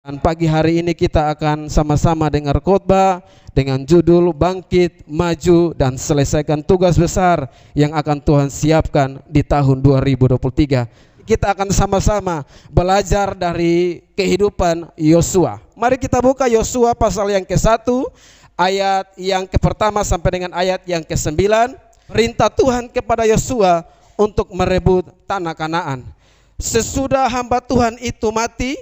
Dan pagi hari ini kita akan sama-sama dengar khotbah dengan judul Bangkit, Maju, dan Selesaikan Tugas Besar yang akan Tuhan siapkan di tahun 2023. Kita akan sama-sama belajar dari kehidupan Yosua. Mari kita buka Yosua pasal yang ke-1, ayat yang ke-1 sampai dengan ayat yang ke-9. Perintah Tuhan kepada Yosua untuk merebut tanah Kanaan. Sesudah hamba Tuhan itu mati,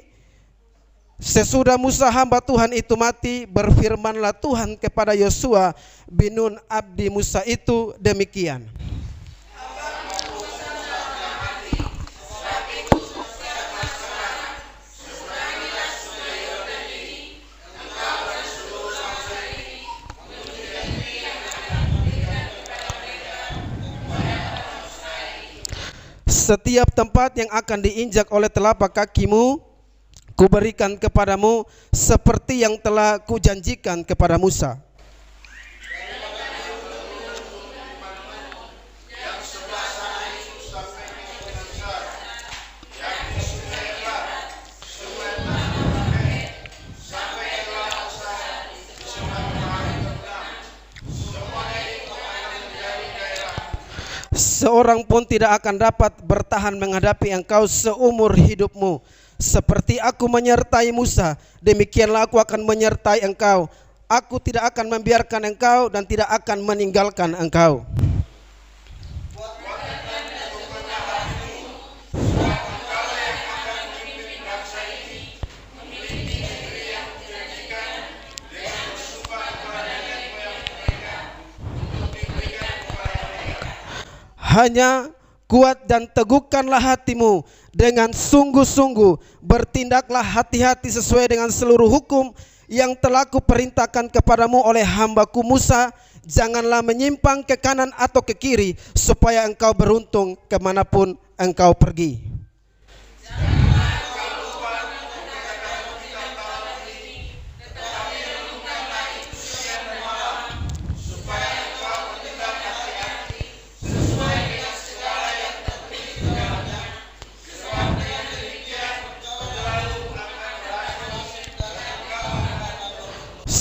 sesudah Musa hamba Tuhan itu mati, berfirmanlah Tuhan kepada Yosua bin Nun abdi Musa itu demikian. Setiap tempat yang akan diinjak oleh telapak kakimu, kuberikan kepadamu seperti yang telah kujanjikan kepada Musa. Seorang pun tidak akan dapat bertahan menghadapi engkau seumur hidupmu. Seperti aku menyertai Musa, demikianlah aku akan menyertai engkau. Aku tidak akan membiarkan engkau dan tidak akan meninggalkan engkau. Hanya kuat dan teguhkanlah hatimu dengan sungguh-sungguh, bertindaklah hati-hati sesuai dengan seluruh hukum yang telah kuperintahkan kepadamu oleh hambaku Musa. Janganlah menyimpang ke kanan atau ke kiri, supaya engkau beruntung kemanapun engkau pergi.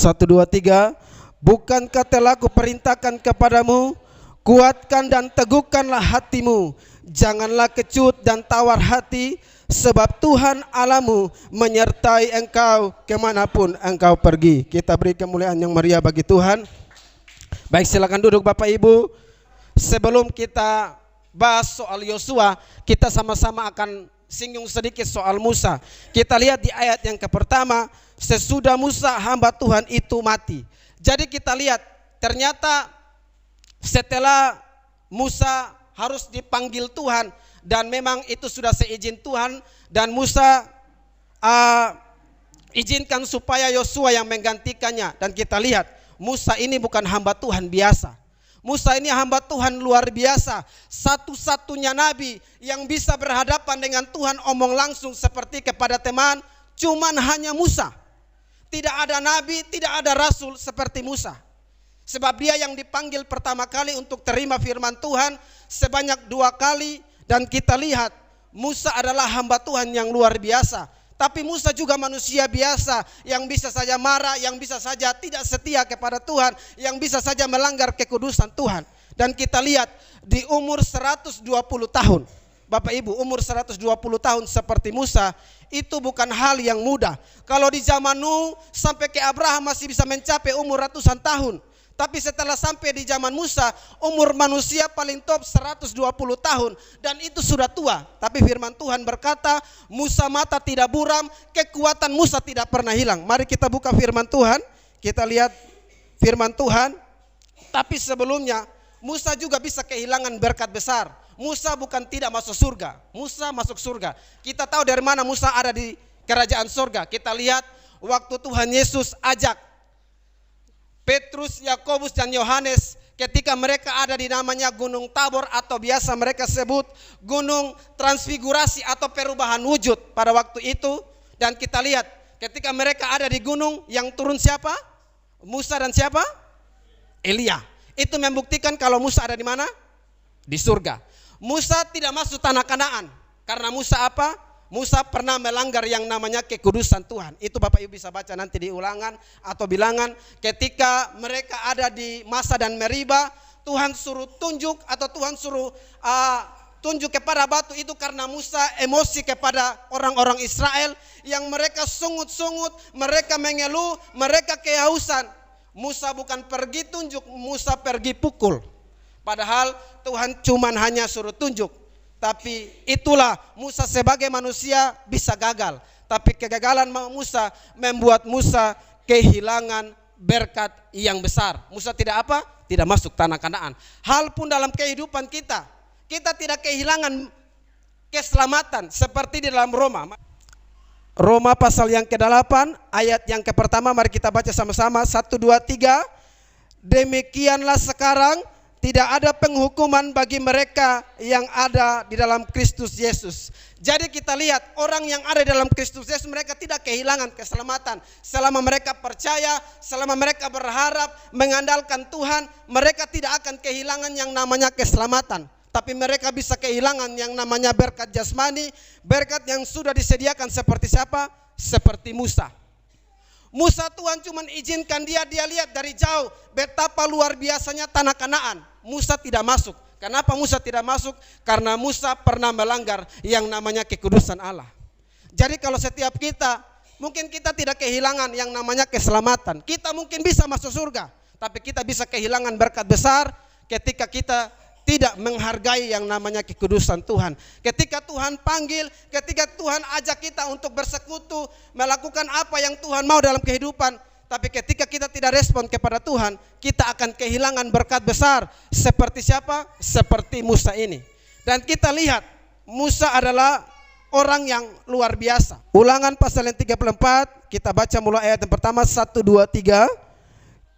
Satu, dua, tiga. Bukankah telah kuperintahkan kepadamu, kuatkan dan teguhkanlah hatimu, janganlah kecut dan tawar hati, sebab Tuhan Allahmu menyertai engkau kemanapun engkau pergi. Kita beri kemuliaan yang meriah bagi Tuhan. Baik, silakan duduk Bapak Ibu. Sebelum kita bahas soal Yosua, kita sama-sama akan singgung sedikit soal Musa. Kita lihat di ayat yang ke-1, sesudah Musa hamba Tuhan itu mati. Jadi kita lihat ternyata setelah Musa harus dipanggil Tuhan, dan memang itu sudah seizin Tuhan, dan Musa izinkan supaya Yosua yang menggantikannya. Dan kita lihat Musa ini bukan hamba Tuhan biasa. Musa ini hamba Tuhan luar biasa, satu-satunya nabi yang bisa berhadapan dengan Tuhan omong langsung seperti kepada teman. Cuman hanya Musa. Tidak ada nabi, tidak ada rasul seperti Musa. Sebab dia yang dipanggil pertama kali untuk terima firman Tuhan sebanyak 2 kali. Dan kita lihat Musa adalah hamba Tuhan yang luar biasa. Tapi Musa juga manusia biasa yang bisa saja marah, yang bisa saja tidak setia kepada Tuhan, yang bisa saja melanggar kekudusan Tuhan. Dan kita lihat di umur 120 tahun, Bapak Ibu, umur 120 tahun seperti Musa, itu bukan hal yang mudah. Kalau di zaman Nuh sampai ke Abraham masih bisa mencapai umur ratusan tahun. Tapi setelah sampai di zaman Musa, umur manusia paling top 120 tahun. Dan itu sudah tua. Tapi firman Tuhan berkata, Musa mata tidak buram, kekuatan Musa tidak pernah hilang. Mari kita buka firman Tuhan. Kita lihat firman Tuhan. Tapi sebelumnya, Musa juga bisa kehilangan berkat besar. Musa bukan tidak masuk surga. Musa masuk surga. Kita tahu dari mana Musa ada di kerajaan surga. Kita lihat waktu Tuhan Yesus ajak Petrus, Yakobus, dan Yohanes ketika mereka ada di namanya Gunung Tabor, atau biasa mereka sebut Gunung Transfigurasi atau perubahan wujud pada waktu itu. Dan kita lihat ketika mereka ada di gunung, yang turun siapa? Musa dan siapa? Elia. Itu membuktikan kalau Musa ada di mana? Di surga. Musa tidak masuk tanah Kanaan karena Musa apa? Musa pernah melanggar yang namanya kekudusan Tuhan. Itu Bapak Ibu bisa baca nanti di Ulangan atau Bilangan. Ketika mereka ada di Masa dan Meriba, Tuhan suruh tunjuk atau Tuhan suruh tunjuk kepada batu itu karena Musa emosi kepada orang-orang Israel yang mereka sungut-sungut, mereka mengeluh, mereka kehausan. Musa bukan pergi tunjuk, Musa pergi pukul. Padahal Tuhan cuman hanya suruh tunjuk. Tapi itulah Musa sebagai manusia bisa gagal. Tapi kegagalan Musa membuat Musa kehilangan berkat yang besar. Musa tidak apa? Tidak masuk tanah Kanaan. Hal pun dalam kehidupan kita. Kita tidak kehilangan keselamatan seperti di dalam Roma. Roma pasal yang ke-8 ayat yang pertama, mari kita baca sama-sama. 1, 2, 3. Demikianlah sekarang tidak ada penghukuman bagi mereka yang ada di dalam Kristus Yesus. Jadi kita lihat orang yang ada di dalam Kristus Yesus, mereka tidak kehilangan keselamatan. Selama mereka percaya, selama mereka berharap, mengandalkan Tuhan, mereka tidak akan kehilangan yang namanya keselamatan. Tapi mereka bisa kehilangan yang namanya berkat jasmani, berkat yang sudah disediakan seperti siapa? Seperti Musa. Musa Tuhan cuma izinkan dia lihat dari jauh betapa luar biasanya tanah Kanaan. Musa tidak masuk. Kenapa Musa tidak masuk? Karena Musa pernah melanggar yang namanya kekudusan Allah. Jadi kalau setiap kita, mungkin kita tidak kehilangan yang namanya keselamatan. Kita mungkin bisa masuk surga, tapi kita bisa kehilangan berkat besar ketika kita tidak menghargai yang namanya kekudusan Tuhan. Ketika Tuhan panggil, ketika Tuhan ajak kita untuk bersekutu, melakukan apa yang Tuhan mau dalam kehidupan, tapi ketika kita tidak respon kepada Tuhan, kita akan kehilangan berkat besar. Seperti siapa? Seperti Musa ini. Dan kita lihat, Musa adalah orang yang luar biasa. Ulangan pasal yang 34, kita baca mulai ayat yang pertama, 1, 2, 3.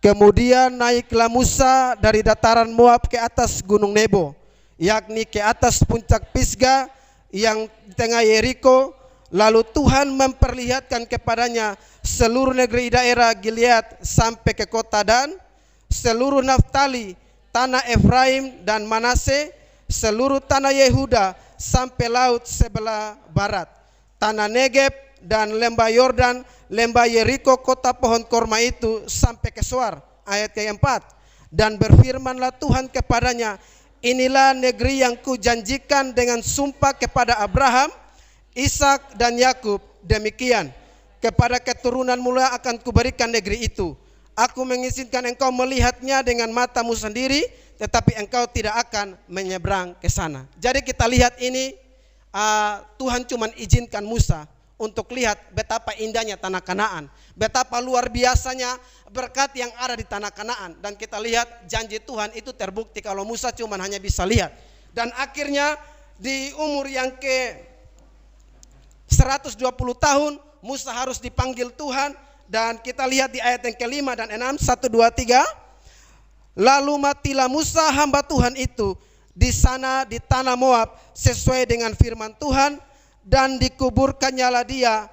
Kemudian naiklah Musa dari dataran Moab ke atas gunung Nebo, yakni ke atas puncak Pisga yang di tengah Yeriko. Lalu Tuhan memperlihatkan kepadanya seluruh negeri daerah Gilead sampai ke kota Dan, seluruh Naftali, tanah Efraim dan Manase, seluruh tanah Yehuda sampai laut sebelah barat, tanah Negeb dan lembah Yordan, lembah Yeriko, kota pohon korma itu sampai ke Soar. Ayat ke-4. Dan berfirmanlah Tuhan kepadanya, inilah negeri yang kujanjikan dengan sumpah kepada Abraham, Ishak dan Yakub. Demikian kepada keturunan mula akan kuberikan negeri itu. Aku mengizinkan engkau melihatnya dengan matamu sendiri, tetapi engkau tidak akan menyeberang ke sana. Jadi kita lihat ini, Tuhan cuma izinkan Musa untuk lihat betapa indahnya tanah Kanaan, betapa luar biasanya berkat yang ada di tanah Kanaan. Dan kita lihat janji Tuhan itu terbukti kalau Musa cuma hanya bisa lihat. Dan akhirnya di umur yang ke 120 tahun Musa harus dipanggil Tuhan. Dan kita lihat di ayat yang ke-5 dan 6, 1, 2, 3. Lalu matilah Musa hamba Tuhan itu di sana di tanah Moab sesuai dengan firman Tuhan, dan dikuburkannya lah dia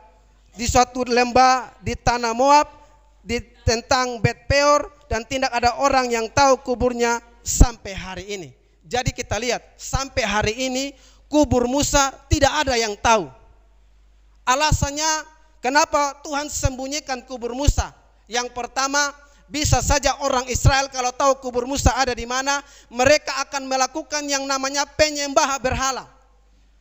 di suatu lembah di tanah Moab di tentang Bet Peor, dan tidak ada orang yang tahu kuburnya sampai hari ini. Jadi kita lihat sampai hari ini kubur Musa tidak ada yang tahu. Alasannya kenapa Tuhan sembunyikan kubur Musa? Yang pertama, bisa saja orang Israel kalau tahu kubur Musa ada di mana, mereka akan melakukan yang namanya penyembah berhala.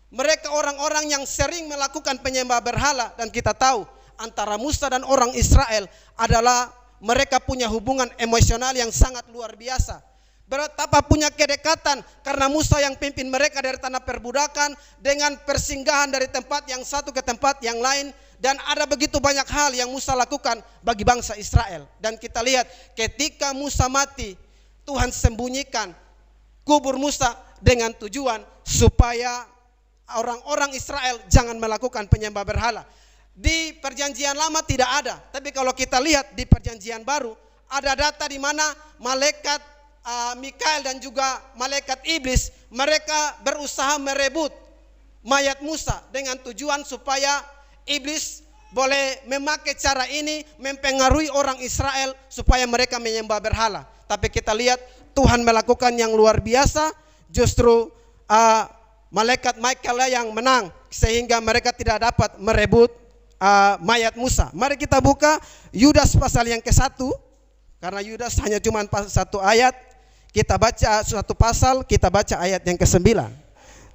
Mereka orang-orang yang sering melakukan penyembah berhala, dan kita tahu antara Musa dan orang Israel adalah mereka punya hubungan emosional yang sangat luar biasa. Betapa punya kedekatan karena Musa yang pimpin mereka dari tanah perbudakan dengan persinggahan dari tempat yang satu ke tempat yang lain. Dan ada begitu banyak hal yang Musa lakukan bagi bangsa Israel. Dan kita lihat ketika Musa mati, Tuhan sembunyikan kubur Musa dengan tujuan supaya orang-orang Israel jangan melakukan penyembah berhala. Di perjanjian lama tidak ada, tapi kalau kita lihat di perjanjian baru ada data di mana malaikat Mikael dan juga malaikat iblis mereka berusaha merebut mayat Musa dengan tujuan supaya iblis boleh memakai cara ini mempengaruhi orang Israel supaya mereka menyembah berhala. Tapi kita lihat Tuhan melakukan yang luar biasa. Justru malaikat Michael yang menang sehingga mereka tidak dapat merebut mayat Musa. Mari kita buka Yudas pasal yang ke-1, karena Yudas hanya cuma satu ayat. Kita baca satu pasal, kita baca ayat yang ke-9.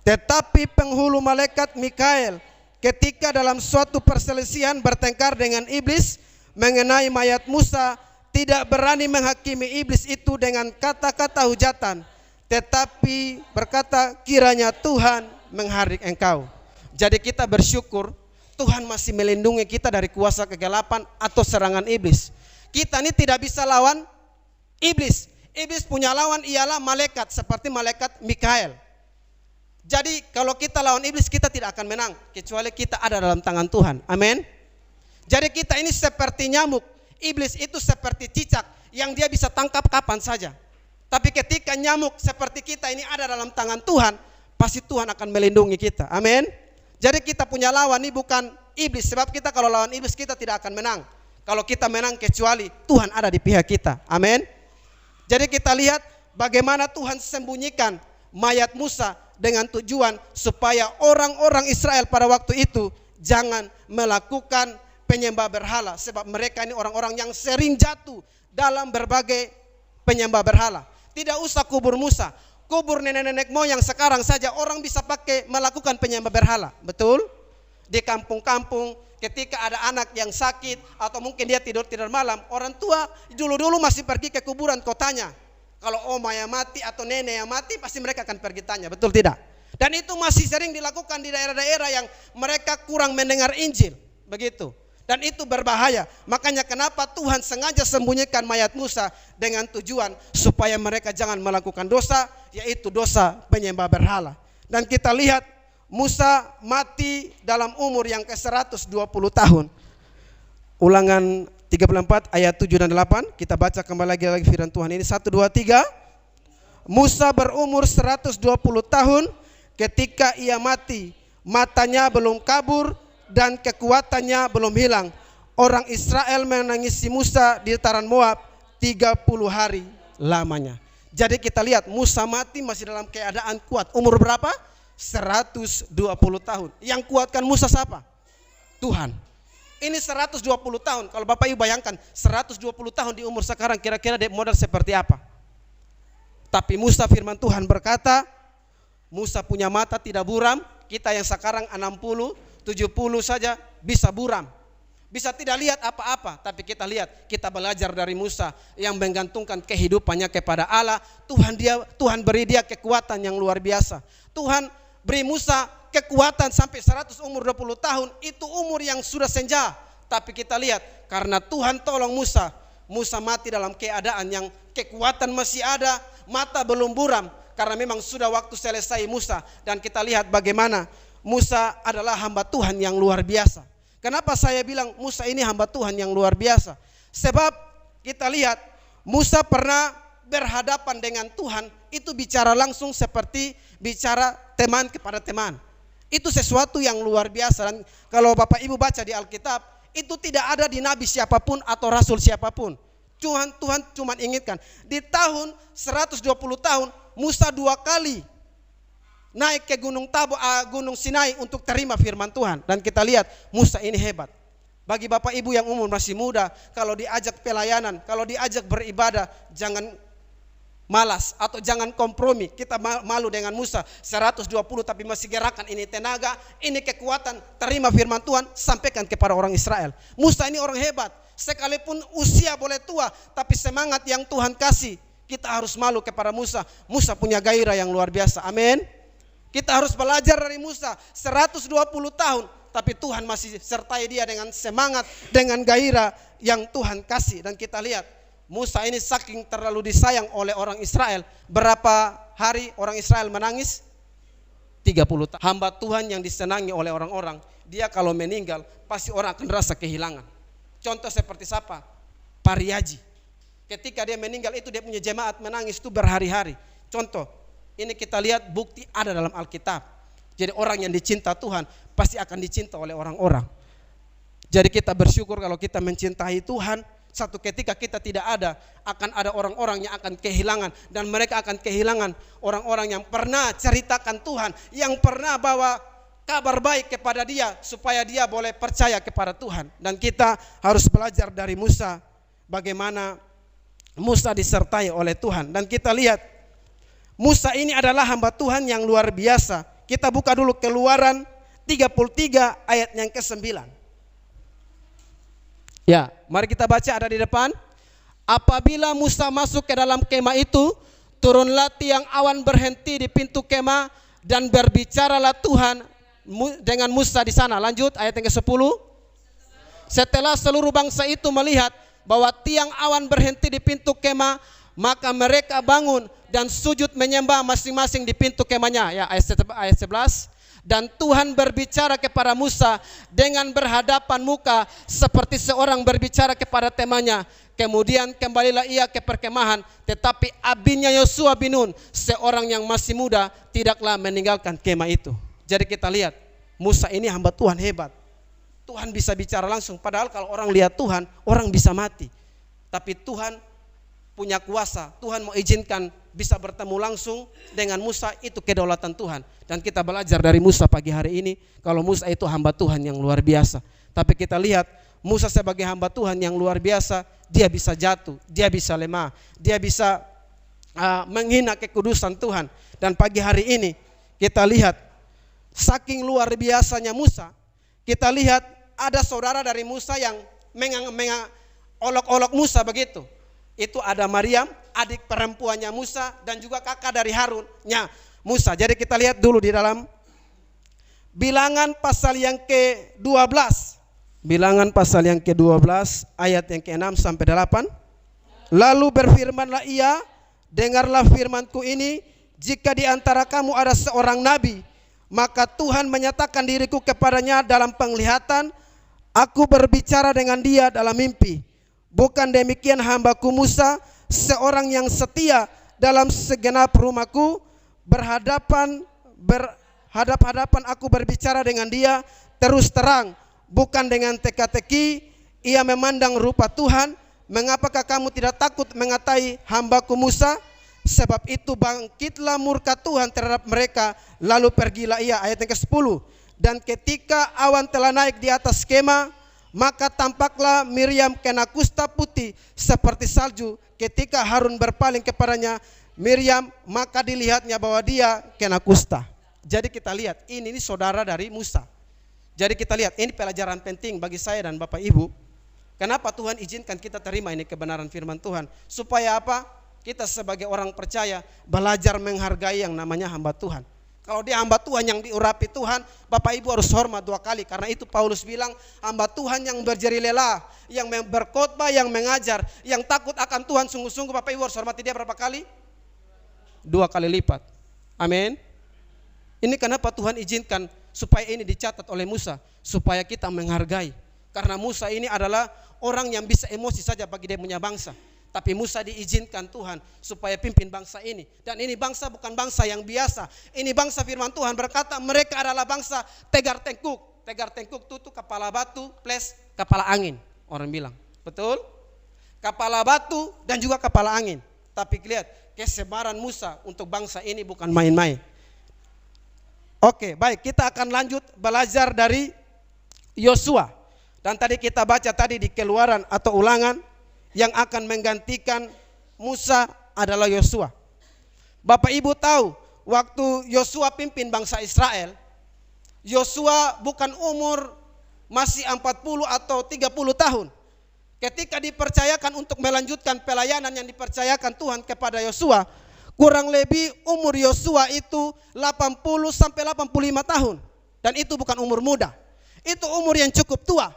Tetapi penghulu malaikat Mikael ketika dalam suatu perselisihan bertengkar dengan iblis mengenai mayat Musa, tidak berani menghakimi iblis itu dengan kata-kata hujatan, tetapi berkata, kiranya Tuhan mengharik engkau. Jadi kita bersyukur Tuhan masih melindungi kita dari kuasa kegelapan atau serangan iblis. Kita ini tidak bisa lawan iblis. Iblis punya lawan ialah malaikat, seperti malaikat Mikael. Jadi kalau kita lawan iblis, kita tidak akan menang kecuali kita ada dalam tangan Tuhan. Amin. Jadi kita ini seperti nyamuk. Iblis itu seperti cicak yang dia bisa tangkap kapan saja. Tapi ketika nyamuk seperti kita ini ada dalam tangan Tuhan, pasti Tuhan akan melindungi kita. Amin. Jadi kita punya lawan ini bukan iblis, sebab kita kalau lawan iblis kita tidak akan menang. Kalau kita menang kecuali Tuhan ada di pihak kita. Amin. Jadi kita lihat bagaimana Tuhan sembunyikan mayat Musa dengan tujuan supaya orang-orang Israel pada waktu itu jangan melakukan penyembah berhala, sebab mereka ini orang-orang yang sering jatuh dalam berbagai penyembah berhala. Tidak usah kubur Musa, kubur nenek-nenek moyang sekarang saja orang bisa pakai melakukan penyembah berhala. Betul? Di kampung-kampung ketika ada anak yang sakit atau mungkin dia tidur malam, orang tua dulu-dulu masih pergi ke kuburan kotanya. Kalau oma yang mati atau nenek yang mati, pasti mereka akan pergi tanya, betul tidak? Dan itu masih sering dilakukan di daerah-daerah yang mereka kurang mendengar Injil, begitu. Dan itu berbahaya. Makanya kenapa Tuhan sengaja sembunyikan mayat Musa dengan tujuan supaya mereka jangan melakukan dosa, yaitu dosa penyembah berhala. Dan kita lihat Musa mati dalam umur yang ke-120 tahun. Ulangan 34 ayat 7 dan 8. Kita baca kembali lagi firman Tuhan ini. 1, 2, 3. Musa berumur 120 tahun ketika ia mati. Matanya belum kabur dan kekuatannya belum hilang. Orang Israel menangisi Musa di dataran Moab 30 hari lamanya. Jadi kita lihat Musa mati masih dalam keadaan kuat. Umur berapa? 120 tahun. Yang kuatkan Musa siapa? Tuhan. Ini 120 tahun. Kalau Bapak Ibu bayangkan 120 tahun di umur sekarang kira-kira model seperti apa? Tapi Musa, firman Tuhan berkata, Musa punya mata tidak buram. Kita yang sekarang 60, 70 saja bisa buram. Bisa tidak lihat apa-apa. Tapi kita lihat, kita belajar dari Musa yang menggantungkan kehidupannya kepada Allah. Tuhan beri dia kekuatan yang luar biasa. Tuhan beri Musa kekuatan sampai 100 umur 20 tahun. Itu umur yang sudah senja. Tapi kita lihat, karena Tuhan tolong Musa, Musa mati dalam keadaan yang kekuatan masih ada, mata belum buram. Karena memang sudah waktu selesai Musa. Dan kita lihat bagaimana Musa adalah hamba Tuhan yang luar biasa. Kenapa saya bilang Musa ini hamba Tuhan yang luar biasa? Sebab kita lihat Musa pernah berhadapan dengan Tuhan, itu bicara langsung seperti bicara teman kepada teman. Itu sesuatu yang luar biasa. Dan kalau Bapak Ibu baca di Alkitab, itu tidak ada di nabi siapapun atau rasul siapapun. Tuhan cuma ingatkan, di tahun 120 tahun Musa 2 kali naik ke Gunung Sinai untuk terima firman Tuhan. Dan kita lihat Musa ini hebat. Bagi Bapak Ibu yang umur masih muda, kalau diajak pelayanan, kalau diajak beribadah, jangan malas atau jangan kompromi. Kita malu dengan Musa 120 tapi masih gerakan, ini tenaga, ini kekuatan, terima firman Tuhan, sampaikan kepada orang Israel. Musa ini orang hebat. Sekalipun usia boleh tua, tapi semangat yang Tuhan kasih, kita harus malu kepada Musa. Musa punya gairah yang luar biasa. Amin. Kita harus belajar dari Musa 120 tahun, tapi Tuhan masih sertai dia dengan semangat, dengan gairah yang Tuhan kasih. Dan kita lihat Musa ini saking terlalu disayang oleh orang Israel. Berapa hari orang Israel menangis? 30 tahun. Hamba Tuhan yang disenangi oleh orang-orang, dia kalau meninggal pasti orang akan rasa kehilangan. Contoh seperti siapa? Pariyaji. Ketika dia meninggal itu dia punya jemaat menangis itu berhari-hari. Contoh, ini kita lihat bukti ada dalam Alkitab. Jadi orang yang dicinta Tuhan pasti akan dicinta oleh orang-orang. Jadi kita bersyukur kalau kita mencintai Tuhan, Satu ketika kita tidak ada, akan ada orang-orang yang akan kehilangan. Dan mereka akan kehilangan orang-orang yang pernah ceritakan Tuhan, yang pernah bawa kabar baik kepada dia, supaya dia boleh percaya kepada Tuhan. Dan kita harus belajar dari Musa, bagaimana Musa disertai oleh Tuhan. Dan kita lihat, Musa ini adalah hamba Tuhan yang luar biasa. Kita buka dulu Keluaran 33 ayat yang ke-9. Ya, mari kita baca, ada di depan. Apabila Musa masuk ke dalam kemah itu, turunlah tiang awan berhenti di pintu kemah dan berbicaralah Tuhan dengan Musa di sana. Lanjut ayat yang ke-10. Setelah seluruh bangsa itu melihat bahwa tiang awan berhenti di pintu kemah, maka mereka bangun dan sujud menyembah masing-masing di pintu kemahnya. Ya, ayat 11. Dan Tuhan berbicara kepada Musa dengan berhadapan muka seperti seorang berbicara kepada temannya. Kemudian kembalilah ia ke perkemahan, tetapi abinya Yosua bin Nun, seorang yang masih muda, tidaklah meninggalkan kemah itu. Jadi kita lihat, Musa ini hamba Tuhan hebat. Tuhan bisa bicara langsung, padahal kalau orang lihat Tuhan, orang bisa mati. Tapi Tuhan punya kuasa, Tuhan mau izinkan bisa bertemu langsung dengan Musa, itu kedaulatan Tuhan. Dan kita belajar dari Musa pagi hari ini, kalau Musa itu hamba Tuhan yang luar biasa. Tapi kita lihat, Musa sebagai hamba Tuhan yang luar biasa, dia bisa jatuh, dia bisa lemah, dia bisa menghina kekudusan Tuhan. Dan pagi hari ini kita lihat, saking luar biasanya Musa, kita lihat ada saudara dari Musa yang olok-olok Musa begitu. Itu ada Maryam, adik perempuannya Musa, dan juga kakak dari Harunnya Musa. Jadi kita lihat dulu di dalam Bilangan pasal yang ke-12. Bilangan pasal yang ke-12 ayat yang ke-6 sampai 8. Lalu berfirmanlah ia, dengarlah firmanku ini, jika di antara kamu ada seorang nabi, maka Tuhan menyatakan diriku kepadanya dalam penglihatan, aku berbicara dengan dia dalam mimpi. Bukan demikian hambaku Musa, seorang yang setia dalam segenap rumahku, berhadapan aku berbicara dengan dia terus terang, bukan dengan teka-teki. Ia memandang rupa Tuhan. Mengapakah kamu tidak takut mengatai hambaku Musa? Sebab itu bangkitlah murka Tuhan terhadap mereka, lalu pergilah ia. Ayat yang ke-10. Dan ketika awan telah naik di atas kemah, maka tampaklah Miriam kena kusta putih seperti salju. Ketika Harun berpaling kepadanya Miriam, maka dilihatnya bahwa dia kena kusta. Jadi kita lihat, ini saudara dari Musa. Jadi kita lihat, ini pelajaran penting bagi saya dan Bapak Ibu. Kenapa Tuhan izinkan kita terima ini kebenaran firman Tuhan? Supaya apa? Kita sebagai orang percaya belajar menghargai yang namanya hamba Tuhan. Kalau dia hamba Tuhan yang diurapi Tuhan, Bapak Ibu harus hormat 2 kali. Karena itu Paulus bilang, hamba Tuhan yang berjeri lelah, yang berkhotbah, yang mengajar, yang takut akan Tuhan sungguh-sungguh, Bapak Ibu harus hormati dia berapa kali? 2 kali lipat. Amin. Ini kenapa Tuhan izinkan supaya ini dicatat oleh Musa, supaya kita menghargai. Karena Musa ini adalah orang yang bisa emosi saja bagi dia punya bangsa. Tapi Musa diizinkan Tuhan supaya pimpin bangsa ini. Dan ini bangsa bukan bangsa yang biasa. Ini bangsa firman Tuhan berkata mereka adalah bangsa tegar tengkuk. Tegar tengkuk itu kepala batu plus kepala angin. Orang bilang, betul? Kepala batu dan juga kepala angin. Tapi lihat, kesebaran Musa untuk bangsa ini bukan main-main. Oke, baik, kita akan lanjut belajar dari Yosua. Dan tadi kita baca tadi di Keluaran atau Ulangan, yang akan menggantikan Musa adalah Yosua. Bapak Ibu tahu, waktu Yosua pimpin bangsa Israel, Yosua bukan umur masih 40 atau 30 tahun. Ketika dipercayakan untuk melanjutkan pelayanan yang dipercayakan Tuhan kepada Yosua, kurang lebih umur Yosua itu 80 sampai 85 tahun. Dan itu bukan umur muda. Itu umur yang cukup tua.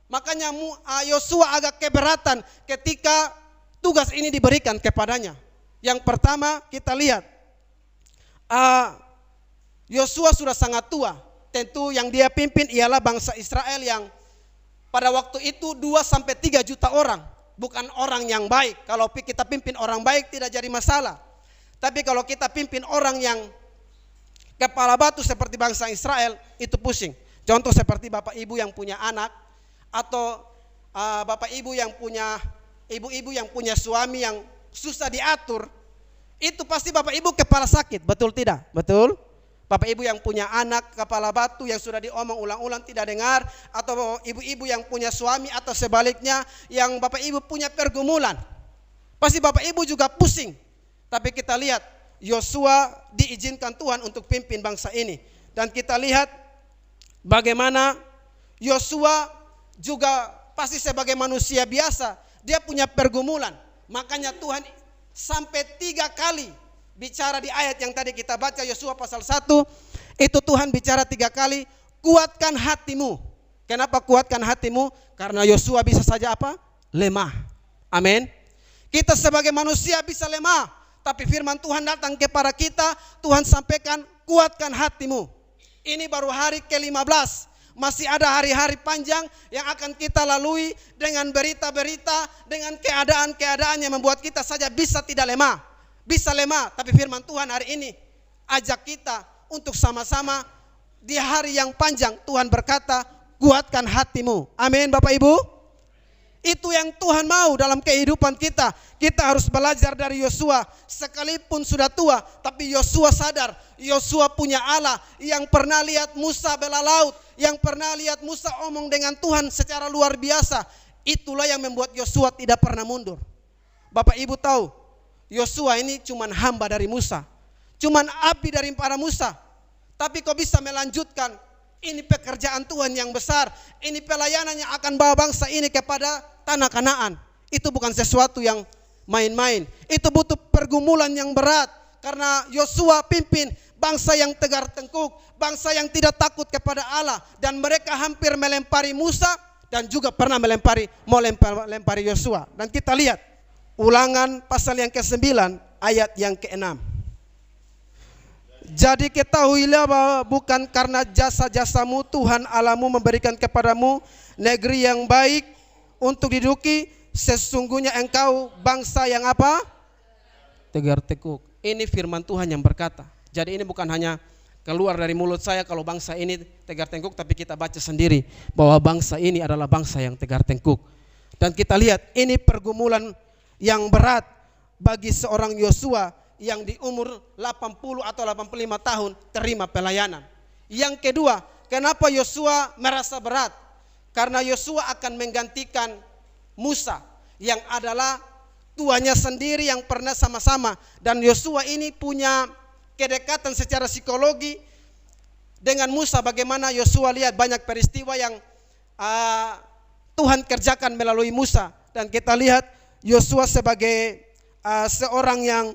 Makanya Yosua agak keberatan ketika tugas ini diberikan kepadanya. Yang pertama kita lihat, Yosua sudah sangat tua. Tentu yang dia pimpin ialah bangsa Israel yang pada waktu itu 2-3 juta orang. Bukan orang yang baik. Kalau kita pimpin orang baik tidak jadi masalah. Tapi kalau kita pimpin orang yang kepala batu seperti bangsa Israel, itu pusing. Contoh seperti Bapak Ibu yang punya anak, atau Bapak Ibu yang punya ibu-ibu yang punya suami yang susah diatur, itu pasti Bapak Ibu kepala sakit, betul tidak? Betul? Bapak Ibu yang punya anak kepala batu yang sudah diomong ulang-ulang tidak dengar, atau ibu-ibu yang punya suami atau sebaliknya yang Bapak Ibu punya pergumulan, pasti Bapak Ibu juga pusing. Tapi kita lihat Yosua diizinkan Tuhan untuk pimpin bangsa ini, dan kita lihat bagaimana Yosua juga pasti sebagai manusia biasa, dia punya pergumulan. Makanya Tuhan sampai 3 kali bicara di ayat yang tadi kita baca, Yosua pasal 1, itu Tuhan bicara 3 kali, kuatkan hatimu. Kenapa kuatkan hatimu? Karena Yosua bisa saja apa? Lemah. Amin. Kita sebagai manusia bisa lemah, tapi firman Tuhan datang kepada kita, Tuhan sampaikan kuatkan hatimu. Ini baru hari ke-15. Masih ada hari-hari panjang yang akan kita lalui dengan berita-berita, dengan keadaan-keadaan yang membuat kita saja bisa tidak lemah. Bisa lemah, tapi firman Tuhan hari ini ajak kita untuk sama-sama di hari yang panjang. Tuhan berkata, kuatkan hatimu. Amin Bapak Ibu. Itu yang Tuhan mau dalam kehidupan kita. Kita harus belajar dari Yosua. Sekalipun sudah tua, tapi Yosua sadar, Yosua punya Allah yang pernah lihat Musa bela laut, yang pernah lihat Musa omong dengan Tuhan secara luar biasa. Itulah yang membuat Yosua tidak pernah mundur. Bapak Ibu tahu, Yosua ini cuman hamba dari Musa, cuman abdi daripada Musa. Tapi kok bisa melanjutkan? Ini pekerjaan Tuhan yang besar. Ini pelayanan yang akan bawa bangsa ini kepada tanah Kanaan. Itu bukan sesuatu yang main-main. Itu butuh pergumulan yang berat. Karena Yosua pimpin bangsa yang tegar tengkuk, bangsa yang tidak takut kepada Allah. Dan mereka hampir melempari Musa dan juga pernah melempari Yosua. Dan kita lihat Ulangan pasal yang ke-9 ayat yang ke-6. Jadi ketahuilah bahwa bukan karena jasa-jasamu Tuhan Allahmu memberikan kepadamu negeri yang baik untuk diduduki, sesungguhnya engkau bangsa yang apa? Tegar tengkuk. Ini firman Tuhan yang berkata. Jadi ini bukan hanya keluar dari mulut saya kalau bangsa ini tegar tengkuk, tapi kita baca sendiri bahwa bangsa ini adalah bangsa yang tegar tengkuk. Dan kita lihat ini pergumulan yang berat bagi seorang Yosua yang di umur 80 atau 85 tahun terima pelayanan. Yang kedua, kenapa Yosua merasa berat? Karena Yosua akan menggantikan Musa yang adalah tuanya sendiri yang pernah sama-sama. Dan Yosua ini punya kedekatan secara psikologi dengan Musa. Bagaimana Yosua lihat banyak peristiwa yang Tuhan kerjakan melalui Musa. Dan kita lihat Yosua sebagai seorang yang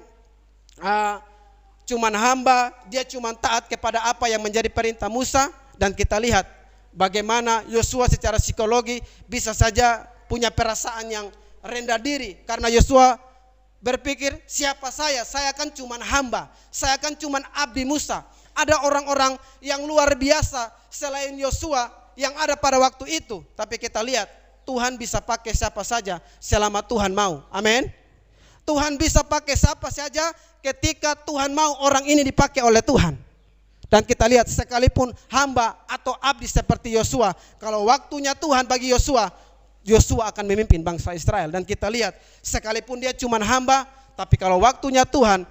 cuman hamba, dia cuman taat kepada apa yang menjadi perintah Musa. Dan kita lihat bagaimana Yosua secara psikologi bisa saja punya perasaan yang rendah diri. Karena Yosua berpikir, siapa saya? Saya kan cuman hamba, saya kan cuman abdi Musa. Ada orang-orang yang luar biasa selain Yosua yang ada pada waktu itu. Tapi kita lihat Tuhan bisa pakai siapa saja selama Tuhan mau. Amin. Tuhan bisa pakai siapa saja ketika Tuhan mau orang ini dipakai oleh Tuhan. Dan kita lihat sekalipun hamba atau abdi seperti Yosua, kalau waktunya Tuhan bagi Yosua, Yosua akan memimpin bangsa Israel. Dan kita lihat sekalipun dia cuma hamba, tapi kalau waktunya Tuhan,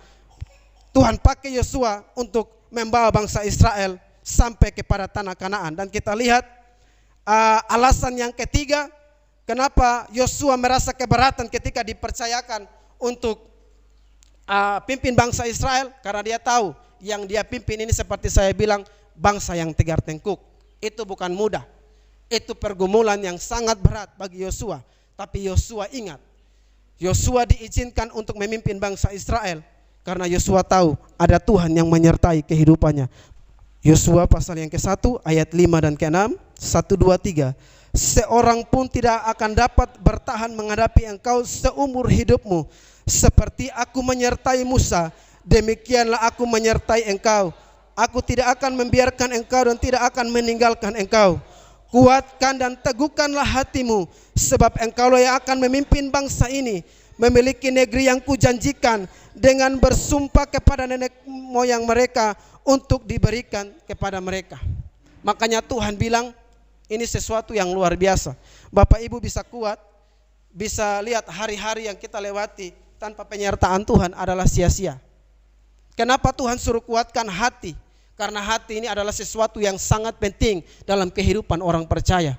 Tuhan pakai Yosua untuk membawa bangsa Israel sampai kepada tanah Kanaan. Dan kita lihat alasan yang ketiga, kenapa Yosua merasa keberatan ketika dipercayakan untuk pimpin bangsa Israel? Karena dia tahu yang dia pimpin ini seperti saya bilang bangsa yang tegar tengkuk. Itu bukan mudah. Itu pergumulan yang sangat berat bagi Yosua. Tapi Yosua ingat, Yosua diizinkan untuk memimpin bangsa Israel karena Yosua tahu ada Tuhan yang menyertai kehidupannya. Yosua pasal yang ke-1 ayat 5 dan ke-6, 1, 2, 3. Seorang pun tidak akan dapat bertahan menghadapi engkau seumur hidupmu. Seperti aku menyertai Musa, demikianlah aku menyertai engkau. Aku tidak akan membiarkan engkau dan tidak akan meninggalkan engkau. Kuatkan dan teguhkanlah hatimu, sebab engkaulah yang akan memimpin bangsa ini, memiliki negeri yang kujanjikan dengan bersumpah kepada nenek moyang mereka untuk diberikan kepada mereka. Makanya Tuhan bilang, ini sesuatu yang luar biasa. Bapak Ibu bisa kuat bisa lihat hari-hari yang kita lewati tanpa penyertaan Tuhan adalah sia-sia. Kenapa Tuhan suruh kuatkan hati? Karena hati ini adalah sesuatu yang sangat penting dalam kehidupan orang percaya.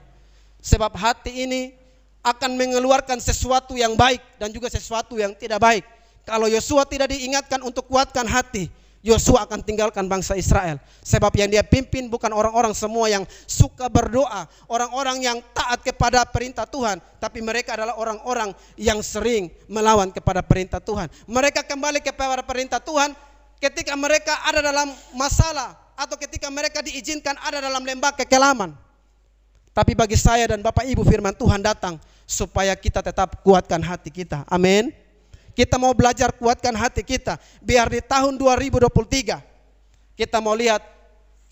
Sebab hati ini akan mengeluarkan sesuatu yang baik dan juga sesuatu yang tidak baik. Kalau Yosua tidak diingatkan untuk kuatkan hati, Yosua akan tinggalkan bangsa Israel. Sebab yang dia pimpin bukan orang-orang semua yang suka berdoa, orang-orang yang taat kepada perintah Tuhan, tapi mereka adalah orang-orang yang sering melawan kepada perintah Tuhan. Mereka kembali kepada perintah Tuhan ketika mereka ada dalam masalah atau ketika mereka diizinkan ada dalam lembah kekelaman. Tapi bagi saya dan Bapak Ibu, firman Tuhan datang supaya kita tetap kuatkan hati kita. Amin. Kita mau belajar kuatkan hati kita. Biar di tahun 2023 kita mau lihat,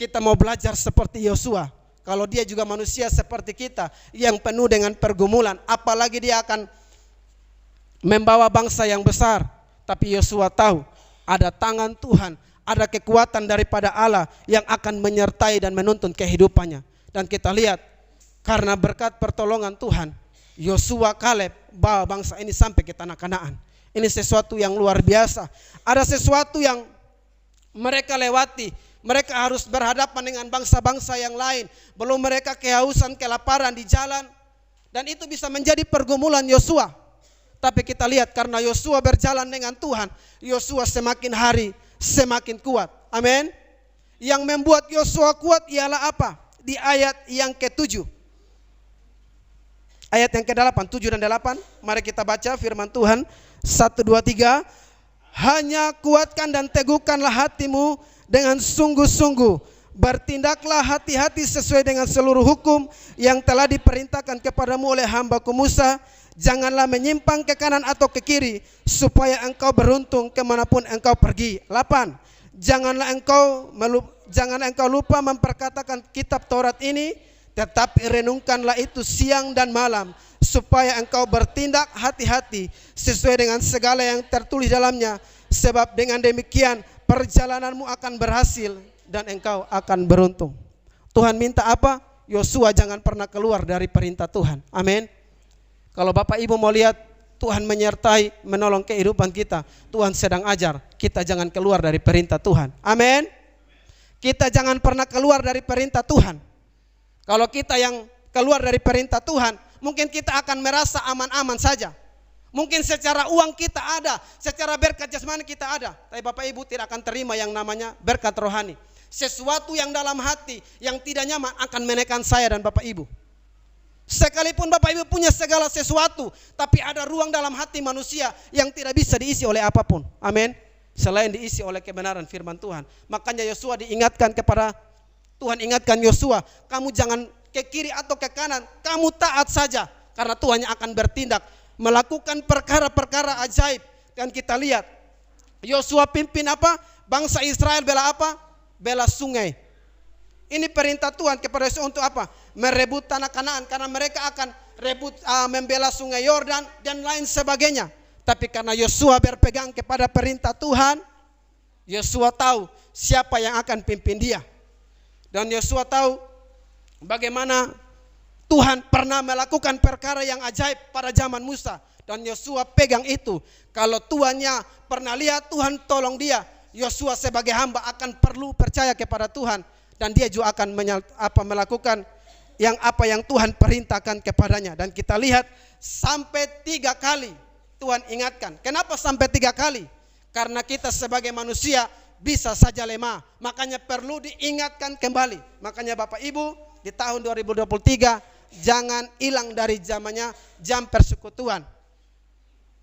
kita mau belajar seperti Yosua. Kalau dia juga manusia seperti kita yang penuh dengan pergumulan, apalagi dia akan membawa bangsa yang besar. Tapi Yosua tahu ada tangan Tuhan, ada kekuatan daripada Allah yang akan menyertai dan menuntun kehidupannya. Dan kita lihat, karena berkat pertolongan Tuhan, Yosua, Kaleb bawa bangsa ini sampai ke tanah Kanaan. Ini sesuatu yang luar biasa. Ada sesuatu yang mereka lewati. Mereka harus berhadapan dengan bangsa-bangsa yang lain. Belum mereka kehausan, kelaparan di jalan. Dan itu bisa menjadi pergumulan Yosua. Tapi kita lihat, karena Yosua berjalan dengan Tuhan, Yosua semakin hari semakin kuat. Amin. Yang membuat Yosua kuat ialah apa? Di ayat yang ke-7. Ayat yang ke-8, 7 dan 8. Mari kita baca firman Tuhan. 1, 2, 3. Hanya kuatkan dan teguhkanlah hatimu dengan sungguh-sungguh. Bertindaklah hati-hati sesuai dengan seluruh hukum yang telah diperintahkan kepadamu oleh hambaku Musa. Janganlah menyimpang ke kanan atau ke kiri, supaya engkau beruntung kemanapun engkau pergi. 8. Janganlah engkau lupa memperkatakan kitab Taurat ini, tetapi renungkanlah itu siang dan malam, supaya engkau bertindak hati-hati sesuai dengan segala yang tertulis dalamnya. Sebab dengan demikian perjalananmu akan berhasil dan engkau akan beruntung. Tuhan minta apa? Yosua jangan pernah keluar dari perintah Tuhan. Amin. Kalau Bapak Ibu mau lihat Tuhan menyertai, menolong kehidupan kita, Tuhan sedang ajar kita jangan keluar dari perintah Tuhan. Amin. Kita jangan pernah keluar dari perintah Tuhan. Kalau kita yang keluar dari perintah Tuhan, mungkin kita akan merasa aman-aman saja. Mungkin secara uang kita ada, secara berkat jasmani kita ada, tapi Bapak Ibu tidak akan terima yang namanya berkat rohani. Sesuatu yang dalam hati yang tidak nyaman akan menekan saya dan Bapak Ibu. Sekalipun Bapak Ibu punya segala sesuatu, tapi ada ruang dalam hati manusia yang tidak bisa diisi oleh apapun. Amin. Selain diisi oleh kebenaran firman Tuhan. Makanya Yosua diingatkan kepada Tuhan, ingatkan Yosua, kamu jangan ke kiri atau ke kanan, kamu taat saja, karena Tuhan yang akan bertindak, melakukan perkara-perkara ajaib. Dan kita lihat, Yosua pimpin apa? Bangsa Israel bela apa? Bela sungai. Ini perintah Tuhan kepada Yosua untuk apa? Merebut tanah Kanaan, karena mereka akan membela sungai Yordan dan lain sebagainya. Tapi karena Yosua berpegang kepada perintah Tuhan, Yosua tahu siapa yang akan pimpin dia. Dan Yosua tahu bagaimana Tuhan pernah melakukan perkara yang ajaib pada zaman Musa. Dan Yosua pegang itu. Kalau Tuhannya pernah lihat Tuhan tolong dia, Yosua sebagai hamba akan perlu percaya kepada Tuhan. Dan dia juga akan melakukan apa yang Tuhan perintahkan kepadanya. Dan kita lihat sampai 3 kali Tuhan ingatkan. Kenapa sampai 3 kali? Karena kita sebagai manusia bisa saja lemah, makanya perlu diingatkan kembali. Makanya Bapak Ibu, di tahun 2023 jangan hilang dari zamannya jam persekutuan.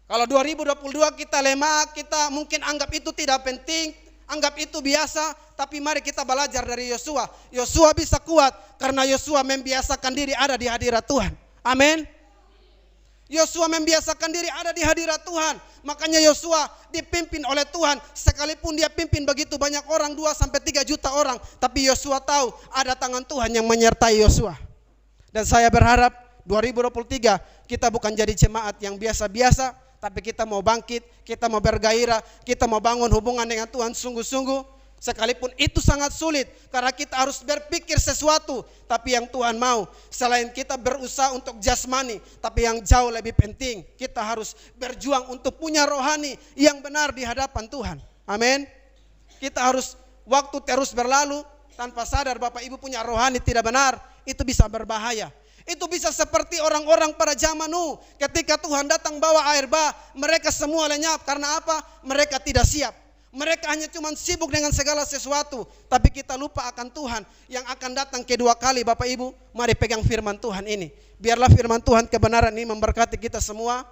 Kalau 2022 kita lemah, kita mungkin anggap itu tidak penting, anggap itu biasa, tapi mari kita belajar dari Yosua. Yosua bisa kuat karena Yosua membiasakan diri ada di hadirat Tuhan. Amin. Yosua membiasakan diri ada di hadirat Tuhan. Makanya Yosua dipimpin oleh Tuhan. Sekalipun dia pimpin begitu banyak orang, 2-3 juta orang, tapi Yosua tahu ada tangan Tuhan yang menyertai Yosua. Dan saya berharap 2023 kita bukan jadi jemaat yang biasa-biasa, tapi kita mau bangkit, kita mau bergairah, kita mau bangun hubungan dengan Tuhan sungguh-sungguh. Sekalipun itu sangat sulit karena kita harus berpikir sesuatu, tapi yang Tuhan mau selain kita berusaha untuk jasmani, tapi yang jauh lebih penting kita harus berjuang untuk punya rohani yang benar di hadapan Tuhan. Amin. Kita harus waktu terus berlalu tanpa sadar Bapak Ibu punya rohani tidak benar, itu bisa berbahaya. Itu bisa seperti orang-orang pada zaman Nuh, ketika Tuhan datang bawa air bah, mereka semua lenyap. Karena apa? Mereka tidak siap. Mereka hanya cuma sibuk dengan segala sesuatu, tapi kita lupa akan Tuhan yang akan datang kedua kali. Bapak Ibu, mari pegang firman Tuhan ini. Biarlah firman Tuhan kebenaran ini memberkati kita semua,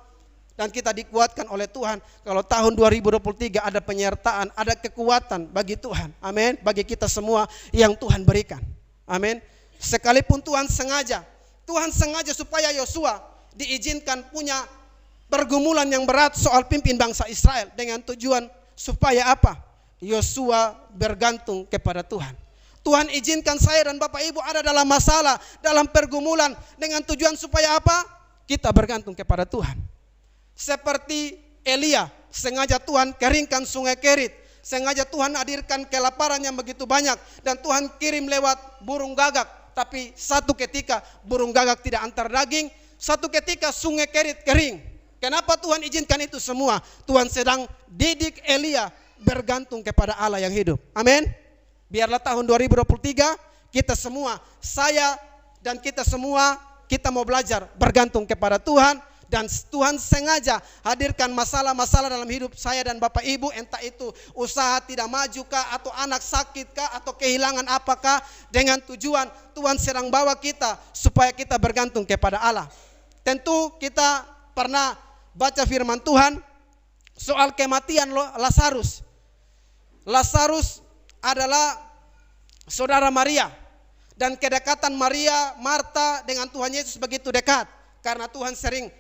dan kita dikuatkan oleh Tuhan. Kalau tahun 2023 ada penyertaan, ada kekuatan bagi Tuhan. Amin. Bagi kita semua yang Tuhan berikan. Amin. Sekalipun Tuhan sengaja supaya Yosua diizinkan punya pergumulan yang berat soal pimpin bangsa Israel, dengan tujuan supaya apa? Yosua bergantung kepada Tuhan. Tuhan izinkan saya dan Bapak Ibu ada dalam masalah, dalam pergumulan, dengan tujuan supaya apa? Kita bergantung kepada Tuhan. Seperti Elia, sengaja Tuhan keringkan sungai Kerit, sengaja Tuhan hadirkan kelaparan yang begitu banyak, dan Tuhan kirim lewat burung gagak. Tapi satu ketika burung gagak tidak antar daging, satu ketika sungai Kerit kering. Kenapa Tuhan izinkan itu semua? Tuhan sedang didik Elia bergantung kepada Allah yang hidup. Amin. Biarlah tahun 2023 kita semua, saya dan kita semua, kita mau belajar bergantung kepada Tuhan. Dan Tuhan sengaja hadirkan masalah-masalah dalam hidup saya dan Bapak Ibu, entah itu usaha tidak maju kah, atau anak sakit kah, atau kehilangan apakah, dengan tujuan Tuhan sedang bawa kita supaya kita bergantung kepada Allah. Tentu kita pernah baca firman Tuhan soal kematian Lazarus. Lazarus adalah saudara Maria, dan kedekatan Maria, Marta dengan Tuhan Yesus begitu dekat karena Tuhan sering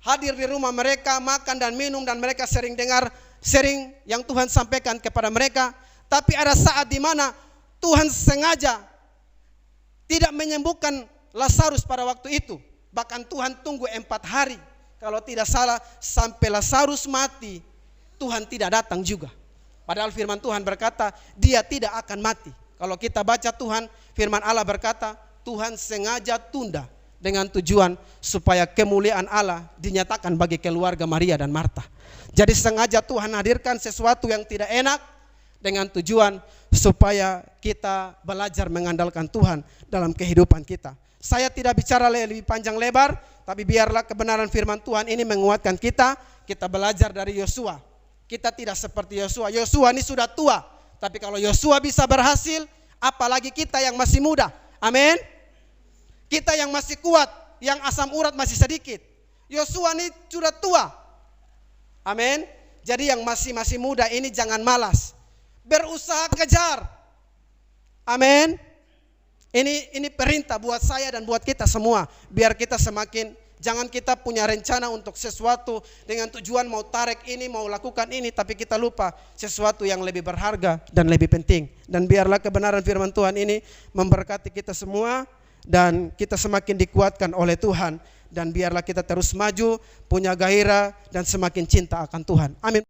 hadir di rumah mereka, makan dan minum, dan mereka sering dengar yang Tuhan sampaikan kepada mereka. Tapi ada saat di mana Tuhan sengaja tidak menyembuhkan Lazarus pada waktu itu. Bahkan Tuhan tunggu 4 hari, kalau tidak salah, sampai Lazarus mati. Tuhan tidak datang juga. Padahal firman Tuhan berkata dia tidak akan mati. Kalau kita baca firman Allah berkata Tuhan sengaja tunda dengan tujuan supaya kemuliaan Allah dinyatakan bagi keluarga Maria dan Marta. Jadi sengaja Tuhan hadirkan sesuatu yang tidak enak dengan tujuan supaya kita belajar mengandalkan Tuhan dalam kehidupan kita. Saya tidak bicara lebih panjang lebar, tapi biarlah kebenaran firman Tuhan ini menguatkan kita. Kita belajar dari Yosua. Kita tidak seperti Yosua. Yosua ini sudah tua, tapi kalau Yosua bisa berhasil, apalagi kita yang masih muda. Amin. Kita yang masih kuat, yang asam urat masih sedikit. Yosua ini sudah tua. Amin. Jadi yang masih muda ini jangan malas, berusaha kejar. Amin. Ini perintah buat saya dan buat kita semua, biar kita jangan kita punya rencana untuk sesuatu dengan tujuan mau tarik ini, mau lakukan ini, tapi kita lupa sesuatu yang lebih berharga dan lebih penting. Dan biarlah kebenaran firman Tuhan ini memberkati kita semua, dan kita semakin dikuatkan oleh Tuhan, dan biarlah kita terus maju, punya gairah, dan semakin cinta akan Tuhan. Amin.